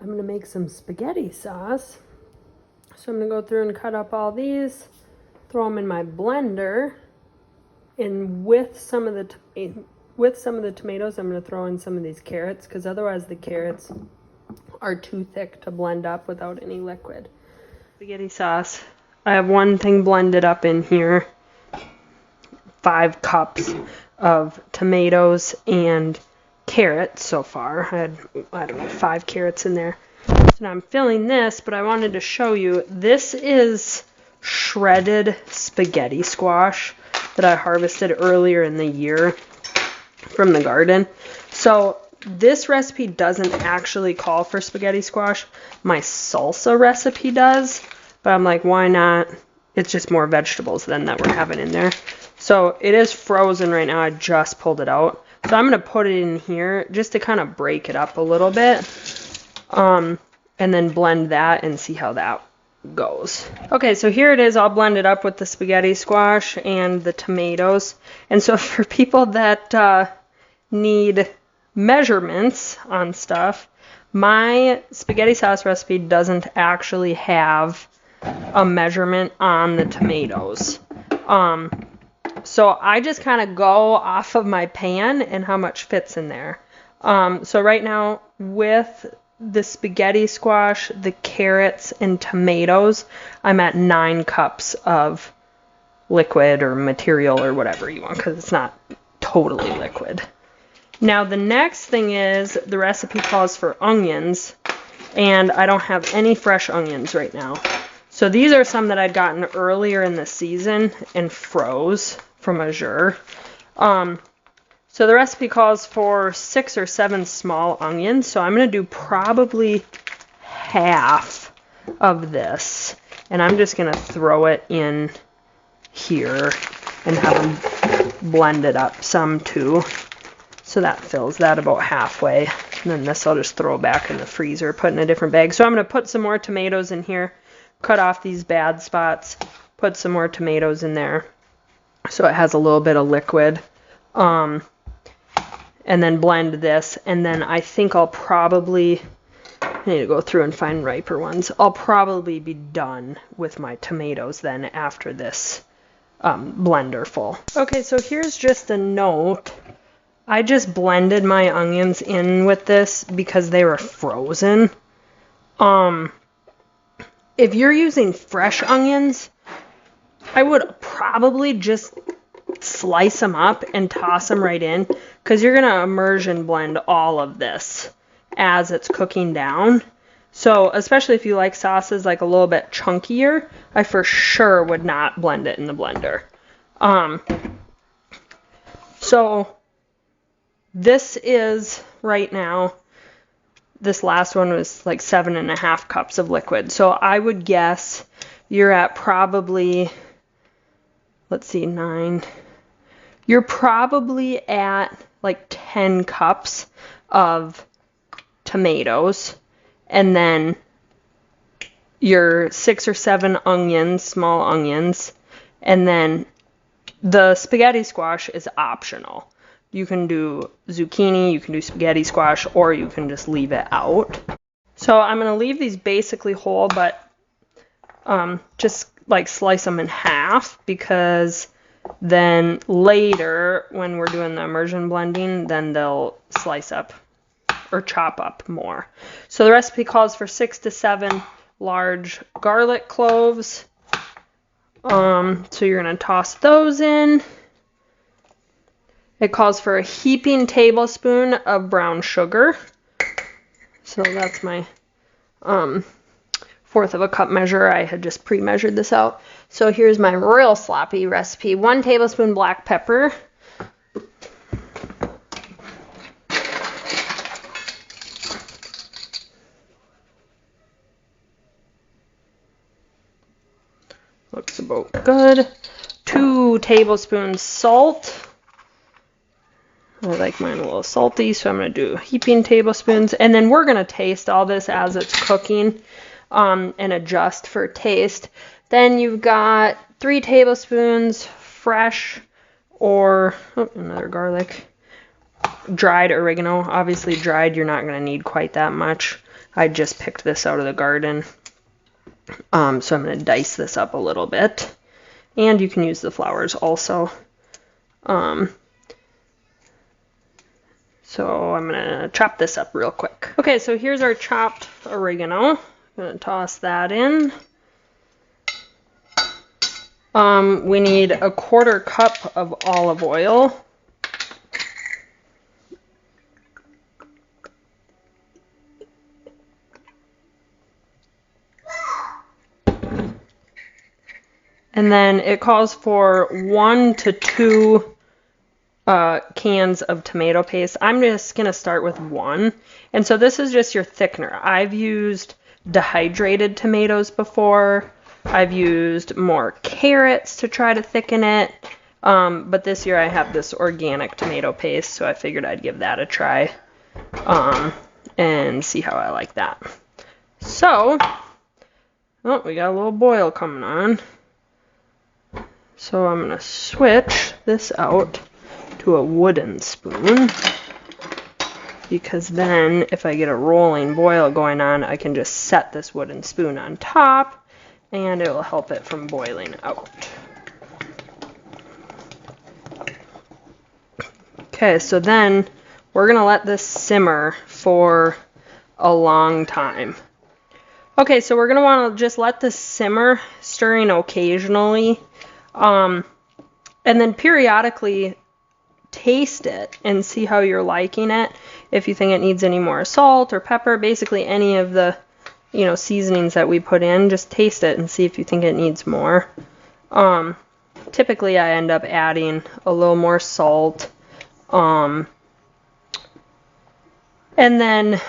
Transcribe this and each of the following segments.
I'm gonna make some spaghetti sauce. So I'm gonna go through and cut up all these, throw them in my blender, and with some of the tomatoes, I'm gonna throw in some of these carrots, because otherwise the carrots are too thick to blend up without any liquid. Spaghetti sauce. I have one thing blended up in here. 5 cups of tomatoes and carrots so far. I had, I don't know, 5 carrots in there. So now I'm filling this, but I wanted to show you, this is shredded spaghetti squash that I harvested earlier in the year from the garden. So this recipe doesn't actually call for spaghetti squash. My salsa recipe does, but I'm like, why not? It's just more vegetables than that we're having in there. So it is frozen right now. I just pulled it out. So I'm going to put it in here just to kind of break it up a little bit. And then blend that and see how that goes. Okay, so here it is all blended up with the spaghetti squash and the tomatoes. And so for people that need measurements on stuff, my spaghetti sauce recipe doesn't actually have a measurement on the tomatoes. So I just kind of go off of my pan and how much fits in there. So right now with the spaghetti squash, the carrots, and tomatoes, I'm at 9 cups of liquid or material or whatever you want, because it's not totally liquid. Now the next thing is the recipe calls for onions, and I don't have any fresh onions right now. So these are some that I'd gotten earlier in the season and froze from a jar. So the recipe calls for 6 or 7 small onions. So I'm going to do probably half of this. And I'm just going to throw it in here and have them blend it up some too. So that fills that about halfway. And then this I'll just throw back in the freezer, put in a different bag. So I'm going to put some more tomatoes in here, cut off these bad spots, put some more tomatoes in there so it has a little bit of liquid. And then blend this, and then I think I'll probably, I need to go through and find riper ones. I'll probably be done with my tomatoes then after this blender full. Okay, so here's just a note. I just blended my onions in with this because they were frozen. If you're using fresh onions, I would probably just slice them up and toss them right in, because you're going to immersion blend all of this as it's cooking down. So especially if you like sauces like a little bit chunkier, I for sure would not blend it in the blender. So this is right now, this last one was like 7.5 cups of liquid. So I would guess you're at probably, let's see, 9. You're probably at like 10 cups of tomatoes, and then your 6 or 7 onions, small onions, and then the spaghetti squash is optional. You can do zucchini, you can do spaghetti squash, or you can just leave it out. So I'm going to leave these basically whole, but just like slice them in half, because then later when we're doing the immersion blending, then they'll slice up or chop up more. So the recipe calls for 6 to 7 large garlic cloves. So you're going to toss those in. It calls for a heaping tablespoon of brown sugar. So that's my 1/4 of a cup measure. I had just pre-measured this out. So here's my real sloppy recipe. 1 tablespoon black pepper. Looks about good. 2 tablespoons salt. I like mine a little salty, so I'm going to do heaping tablespoons. And then we're going to taste all this as it's cooking and adjust for taste. Then you've got 3 tablespoons fresh or another garlic, dried oregano. Obviously dried, you're not going to need quite that much. I just picked this out of the garden. So I'm going to dice this up a little bit. And you can use the flowers also. So I'm going to chop this up real quick. Okay, so here's our chopped oregano. I'm going to toss that in. We need a 1/4 cup of olive oil. And then it calls for 1 to 2 cans of tomato paste. I'm just going to start with 1. And so this is just your thickener. I've used dehydrated tomatoes before. I've used more carrots to try to thicken it. But this year I have this organic tomato paste, so I figured I'd give that a try and see how I like that. So, oh, we got a little boil coming on. So I'm going to switch this out to a wooden spoon, because then if I get a rolling boil going on, I can just set this wooden spoon on top and it will help it from boiling out. Okay, so then we're going to let this simmer for a long time. Okay, so we're going to want to just let this simmer, stirring occasionally. And then periodically taste it and see how you're liking it. If you think it needs any more salt or pepper, basically any of the, seasonings that we put in, just taste it and see if you think it needs more. Typically I end up adding a little more salt. And then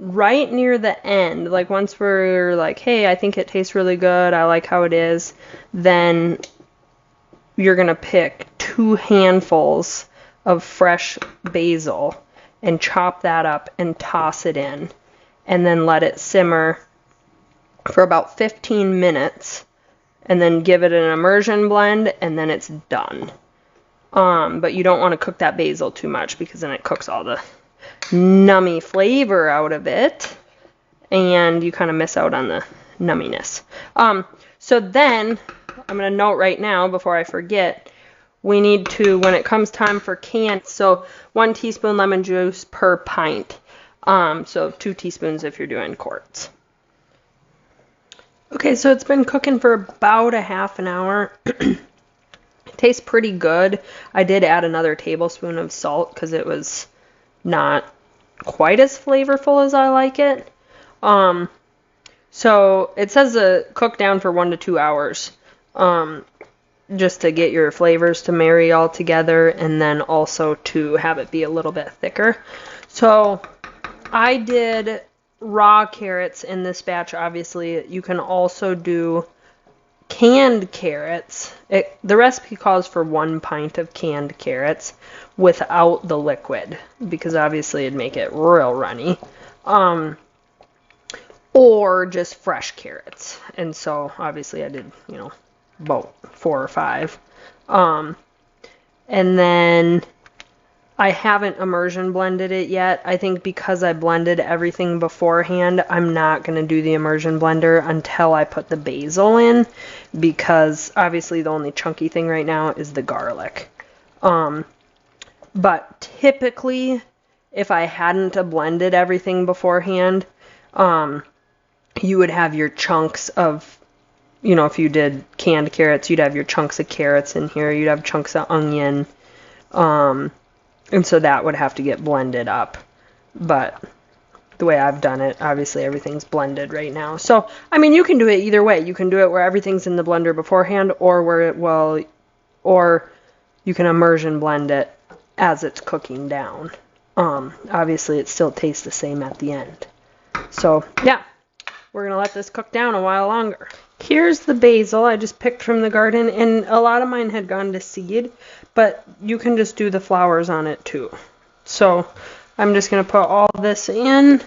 right near the end, like once we're like, hey, I think it tastes really good, I like how it is, then you're going to pick 2 handfuls of fresh basil and chop that up and toss it in. And then let it simmer for about 15 minutes. And then give it an immersion blend, and then it's done. But you don't want to cook that basil too much, because then it cooks all the nummy flavor out of it. And you kind of miss out on the numminess. So then, I'm going to note right now, before I forget, we need to, when it comes time for so 1 teaspoon lemon juice per pint. So 2 teaspoons if you're doing quarts. Okay, so it's been cooking for about a half an hour. It tastes pretty good. I did add another tablespoon of salt because it was not quite as flavorful as I like it. So it says to cook down for 1 to 2 hours. Just to get your flavors to marry all together, and then also to have it be a little bit thicker. So I did raw carrots in this batch, obviously. You can also do canned carrots. The recipe calls for 1 pint of canned carrots without the liquid, because obviously it'd make it real runny. Or just fresh carrots. And so obviously I did, about 4 or 5. And then I haven't immersion blended it yet. I think because I blended everything beforehand, I'm not going to do the immersion blender until I put the basil in, because obviously the only chunky thing right now is the garlic. But typically, if I hadn't blended everything beforehand, you would have your chunks of, if you did canned carrots, you'd have your chunks of carrots in here. You'd have chunks of onion. And so that would have to get blended up. But the way I've done it, obviously everything's blended right now. So, you can do it either way. You can do it where everything's in the blender beforehand, or or you can immersion blend it as it's cooking down. Obviously it still tastes the same at the end. So, yeah. We're going to let this cook down a while longer. Here's the basil I just picked from the garden, and a lot of mine had gone to seed, but you can just do the flowers on it too. So I'm just going to put all this in.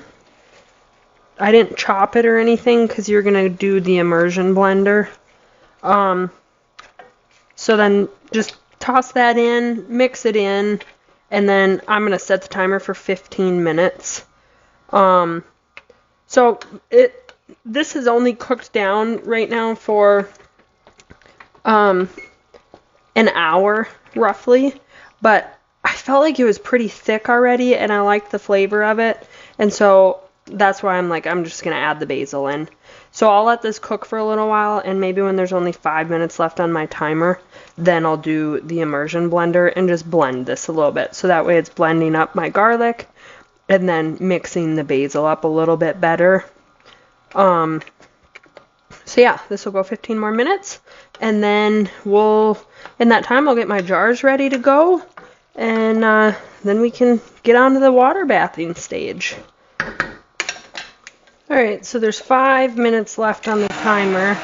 I didn't chop it or anything because you're going to do the immersion blender. So then just toss that in, mix it in, and then I'm going to set the timer for 15 minutes. So this is only cooked down right now for an hour roughly, but I felt like it was pretty thick already and I liked the flavor of it, and so that's why I'm like, I'm just gonna add the basil in. So I'll let this cook for a little while, and maybe when there's only 5 minutes left on my timer, then I'll do the immersion blender and just blend this a little bit, so that way it's blending up my garlic and then mixing the basil up a little bit better. So yeah, this will go 15 more minutes, and then in that time, I'll get my jars ready to go, and then we can get on to the water bathing stage. Alright, so there's 5 minutes left on the timer,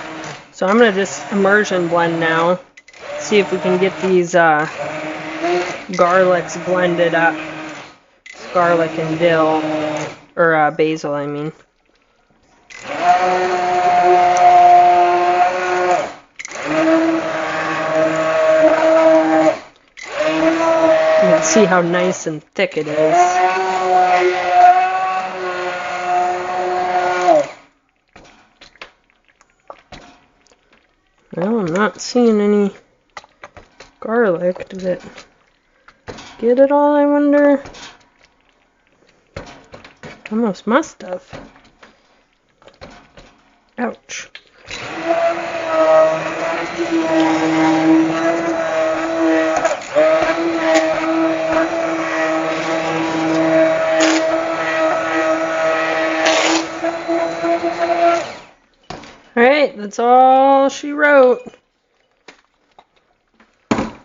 so I'm going to just immersion blend now, see if we can get these garlics blended up. Garlic and dill, or basil, I mean. You can see how nice and thick it is. Well, I'm not seeing any garlic. Did it get it all, I wonder? Almost must have. Ouch. Alright, that's all she wrote.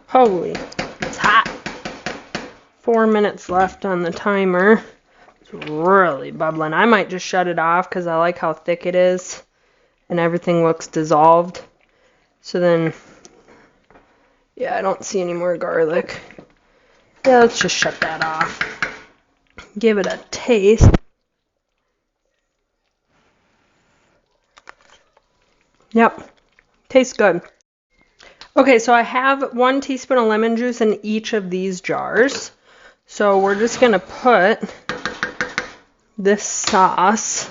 Holy, it's hot. 4 minutes left on the timer. It's really bubbling. I might just shut it off because I like how thick it is and everything looks dissolved. So then, yeah, I don't see any more garlic. Yeah, let's just shut that off. Give it a taste. Yep, tastes good. Okay, so I have 1 teaspoon of lemon juice in each of these jars. So we're just going to put this sauce,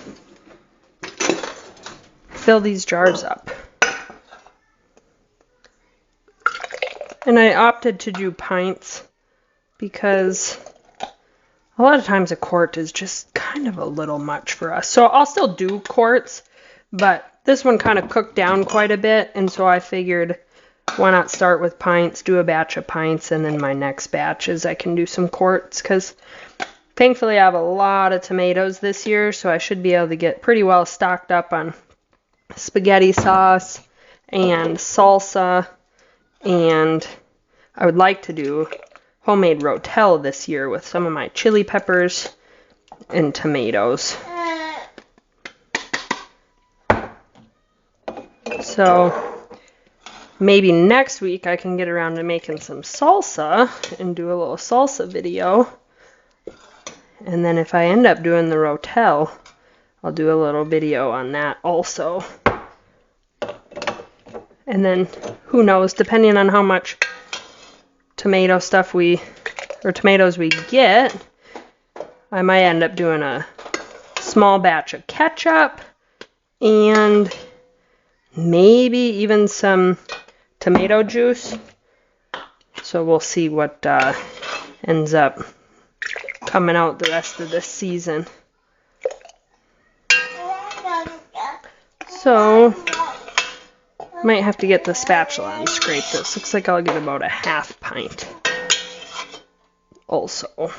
fill these jars up. And I opted to do pints because a lot of times a quart is just kind of a little much for us. So I'll still do quarts, but this one kind of cooked down quite a bit, and so I figured why not start with pints, do a batch of pints, and then my next batches I can do some quarts, because thankfully I have a lot of tomatoes this year, so I should be able to get pretty well stocked up on spaghetti sauce and salsa, and I would like to do homemade rotel this year with some of my chili peppers and tomatoes. So maybe next week I can get around to making some salsa and do a little salsa video. And then if I end up doing the rotel, I'll do a little video on that also. And then who knows, depending on how much tomatoes we get, I might end up doing a small batch of ketchup and maybe even some tomato juice. So we'll see what ends up coming out the rest of this season. So might have to get the spatula and scrape this. Looks like I'll get about a half pint also,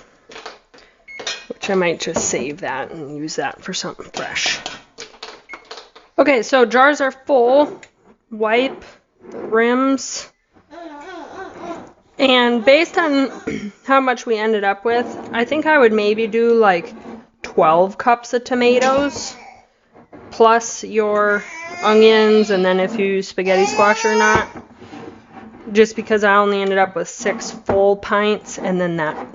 which I might just save that and use that for something fresh. Okay, so jars are full. Wipe the rims. And based on how much we ended up with, I think I would maybe do like 12 cups of tomatoes plus your onions, and then if you use spaghetti squash or not. Just because I only ended up with 6 full pints and then that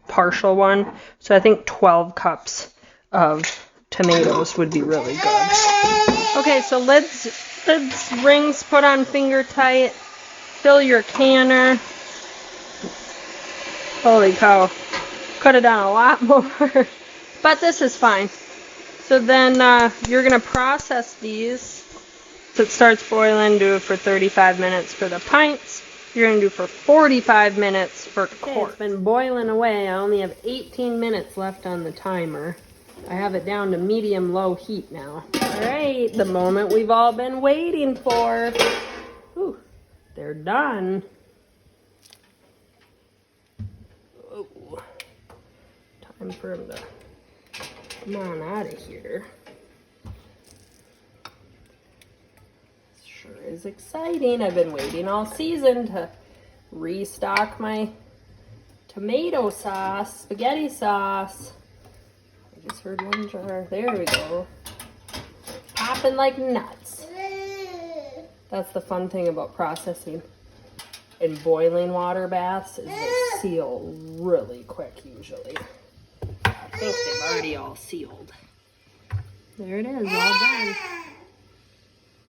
partial one. So I think 12 cups of tomatoes would be really good. Okay, so lids, rings put on finger tight. Fill your canner. Holy cow. Could have done a lot more. But this is fine. So then you're going to process these. So it starts boiling, do it for 35 minutes for the pints. You're going to do for 45 minutes for quarts. It's been boiling away. I only have 18 minutes left on the timer. I have it down to medium-low heat now. All right, the moment we've all been waiting for. Ooh, they're done. Oh, time for them to come on out of here. Sure is exciting. I've been waiting all season to restock my tomato sauce, spaghetti sauce. I just heard one jar. There we go. Popping like nuts. That's the fun thing about processing in boiling water baths is they seal really quick usually. I think they've already all sealed. There it is, all done.